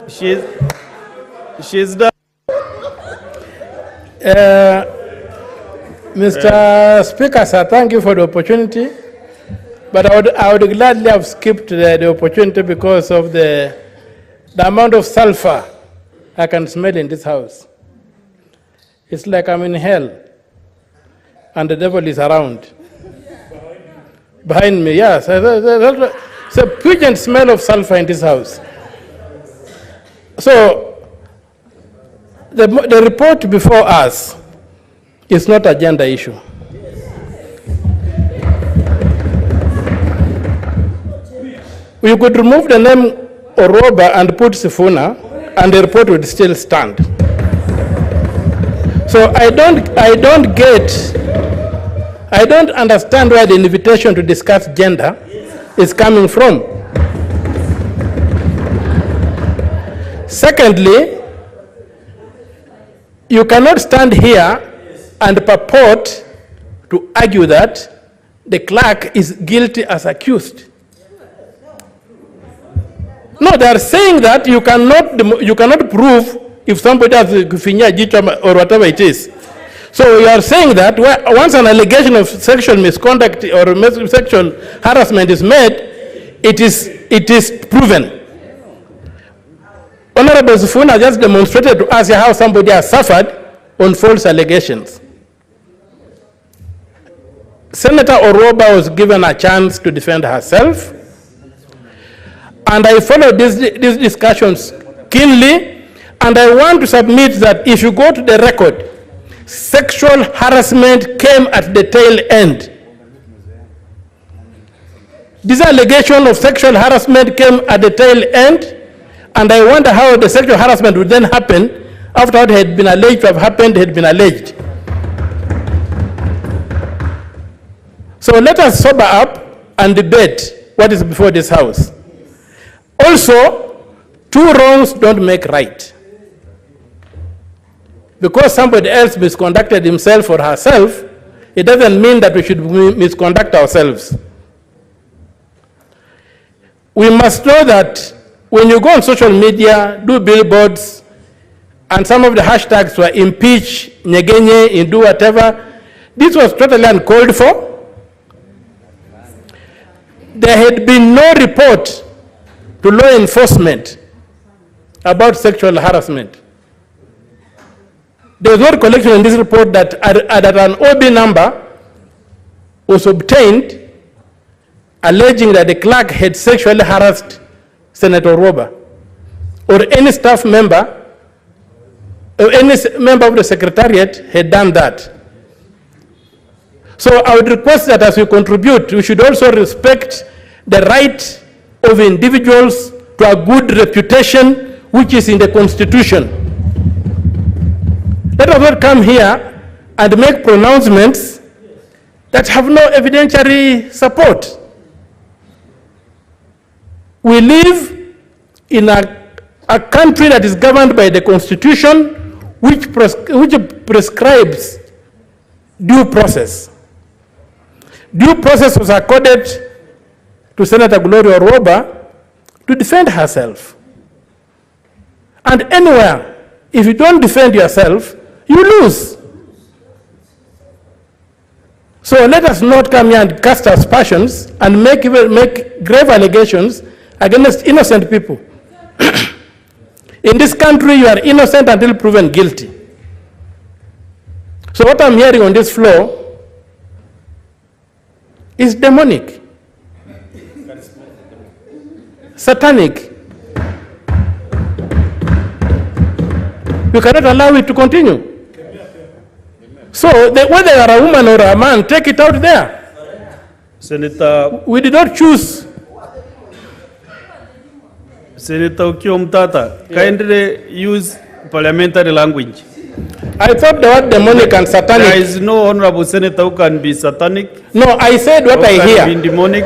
She's done. Mr. Speaker, sir, thank you for the opportunity. But I would gladly have skipped the opportunity because of the amount of sulfur I can smell in this house. It's like I'm in hell and the devil is around. Behind me, yes. It's a pungent smell of sulfur in this house. So, the report before us is not a gender issue. We could remove the name Oroba and put Sifuna, and the report would still stand. So I don't understand where the invitation to discuss gender is coming from. Secondly, you cannot stand here and purport to argue that the clerk is guilty as accused. No, they are saying that you cannot prove if somebody has kufinya jicho or whatever it is. So you are saying that once an allegation of sexual misconduct or sexual harassment is made, it is proven. Honorable Sifuna just demonstrated to us how somebody has suffered on false allegations. Senator Oroba was given a chance to defend herself, and I followed these discussions keenly, and I want to submit that if you go to the record, sexual harassment came at the tail end. This allegation of sexual harassment came at the tail end, and I wonder how the sexual harassment would then happen after it had been alleged to have happened, had been alleged. So let us sober up and debate what is before this house. Also, two wrongs don't make right. Because somebody else misconducted himself or herself, it doesn't mean that we should misconduct ourselves. We must know that when you go on social media, do billboards, and some of the hashtags were impeach, nyegenye, and do whatever, this was totally uncalled for. There had been no report to law enforcement about sexual harassment. There was no recollection in this report that an OB number was obtained alleging that the clerk had sexually harassed Senator Oroba or any staff member or any member of the secretariat had done that. So I would request that as we contribute, we should also respect the right of individuals to a good reputation which is in the Constitution. Let us not come here and make pronouncements that have no evidentiary support. We live in a country that is governed by the Constitution which prescribes due process. Due process was accorded to Senator Grolia Oroba to defend herself. And anywhere, if you don't defend yourself, you lose. So let us not come here and cast aspersions and make grave allegations against innocent people. In this country, you are innocent until proven guilty. So what I'm hearing on this floor is demonic, satanic. We cannot allow it to continue. So whether you are a woman or a man, take it out there. Senator, we did not choose. Senator Okiya, kindly use parliamentary language. I thought the word demonic and satanic. There is no honorable senator who can be satanic. No, I said what I hear. Be demonic.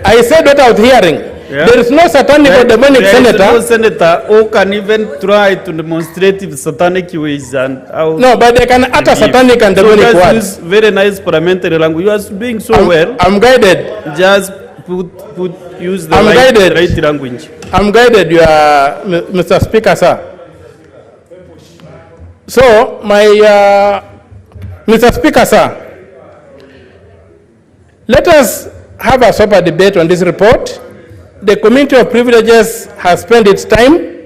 I said what I was hearing. Yeah. There is no satanic or demonic senator. There is no senator who can even try to demonstrate with satanic ways and how. No, but they can utter satanic and demonic words. Use very nice parliamentary language. You are doing so well. I'm guided. Just use the I'm guided. right language. I'm guided, Mr. Speaker, sir. So, Mr. Speaker, sir, let us have a sober debate on this report. The Committee of Privileges has spent its time,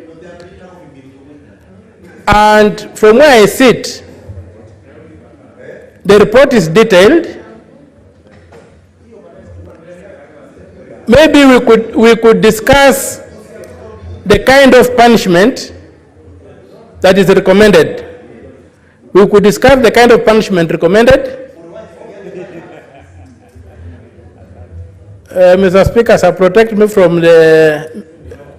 and from where I sit, the report is detailed. Maybe we could discuss the kind of punishment that is recommended. We could discuss the kind of punishment recommended. Mr. Speaker, sir, protect me from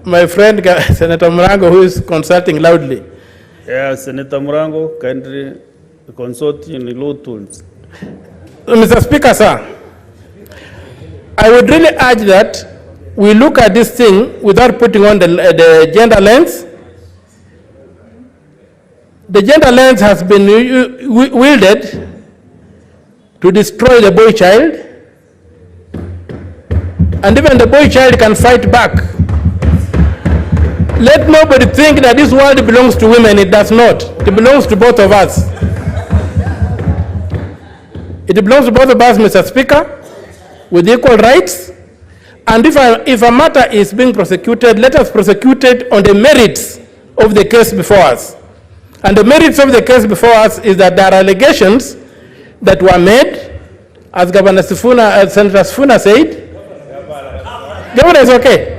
my friend Senator Murango, who is consulting loudly. Yeah, Senator Murango, kindly consult in low tools. Mr. Speaker, sir, I would really urge that we look at this thing without putting on the gender lens. The gender lens has been wielded to destroy the boy child, and even the boy child can fight back. Let nobody think that this world belongs to women. It does not. It belongs to both of us. It belongs to both of us, Mr. Speaker, with equal rights. And if a matter is being prosecuted, let us prosecute it on the merits of the case before us. And the merits of the case before us is that there are allegations that were made, as Governor Senator Sifuna said. Governor is okay.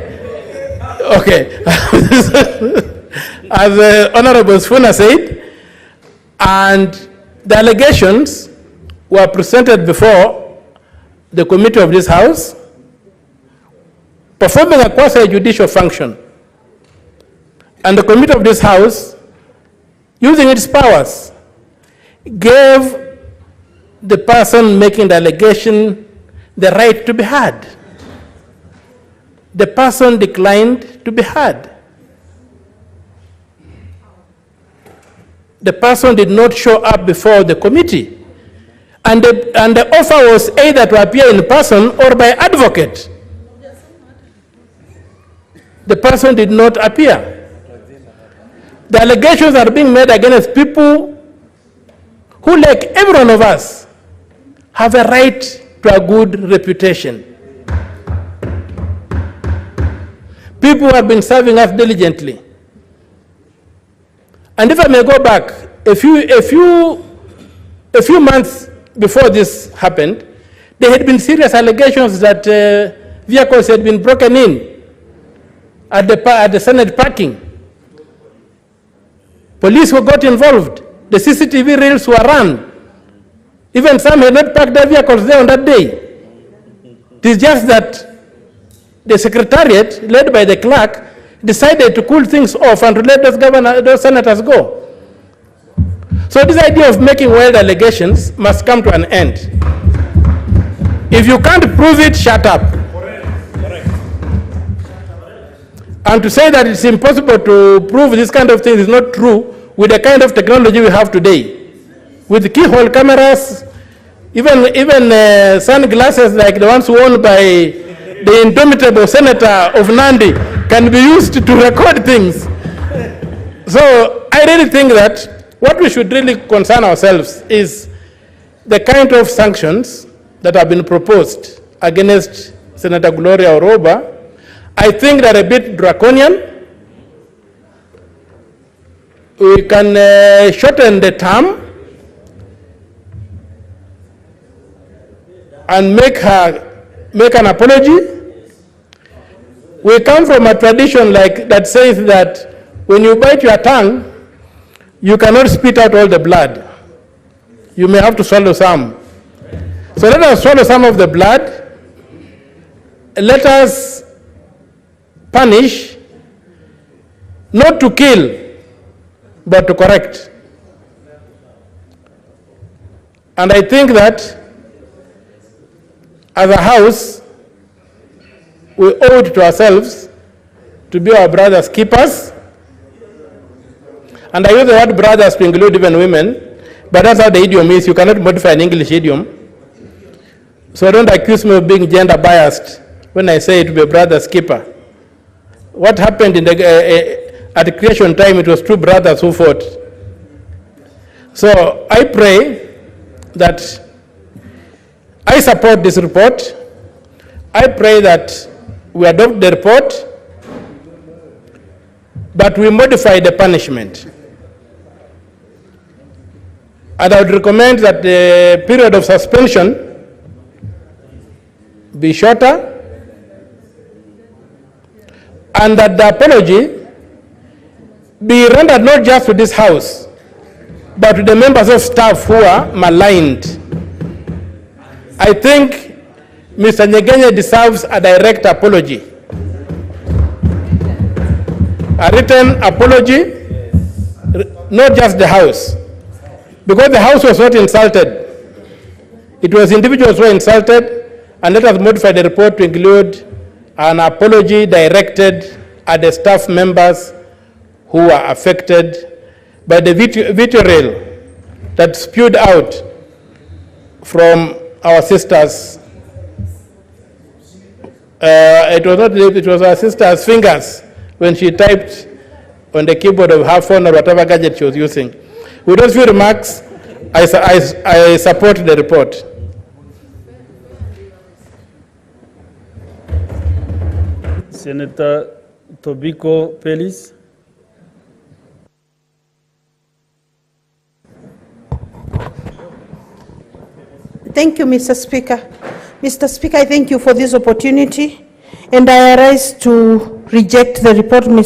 Okay. As Honorable Sifuna said, and the allegations were presented before the committee of this House, performing a quasi-judicial function. And the committee of this House, using its powers, gave the person making the allegation the right to be heard. The person declined to be heard. The person did not show up before the committee. And the offer was either to appear in person or by advocate. The person did not appear. The allegations are being made against people who, like every one of us, have a right to a good reputation. People who have been serving us diligently. And if I may go back, a few months before this happened, there had been serious allegations that vehicles had been broken in at the Senate parking. Police who got involved. The CCTV reels were run. Even some had not parked their vehicles there on that day. It is just that the secretariat, led by the clerk, decided to cool things off and to let those senators go. So this idea of making wild allegations must come to an end. If you can't prove it, shut up. And to say that it's impossible to prove this kind of thing is not true with the kind of technology we have today. With keyhole cameras, even sunglasses like the ones worn by the indomitable senator of Nandi can be used to record things. So I really think that what we should really concern ourselves is the kind of sanctions that have been proposed against Senator Grolia Oroba. I think they're a bit draconian. We can shorten the term and make an apology. We come from a tradition like that says that when you bite your tongue, you cannot spit out all the blood. You may have to swallow some. So let us swallow some of the blood. Let us punish, not to kill, but to correct. And I think that as a house, we owe it to ourselves to be our brothers' keepers. And I use the word brothers to include even women, but that's how the idiom is. You cannot modify an English idiom. So don't accuse me of being gender biased when I say it will be brother's keeper. What happened in the, at the creation time, it was two brothers who fought. So I pray that I support this report. I pray that we adopt the report, but we modify the punishment. And I would recommend that the period of suspension be shorter, and that the apology be rendered not just to this House, but to the members of staff who are maligned. I think Mr. Nyegenye deserves a direct apology, a written apology, not just the House, because the House was not insulted. It was individuals who were insulted, and let us modify the report to include an apology directed at the staff members who were affected by the vitriol that spewed out from our sisters. It was our sister's fingers when she typed on the keyboard of her phone or whatever gadget she was using. With those few remarks, I support the report. Senator Tobiko Pelis. Thank you, Mr. Speaker. Mr. Speaker, I thank you for this opportunity, and I arise to reject the report, Mr.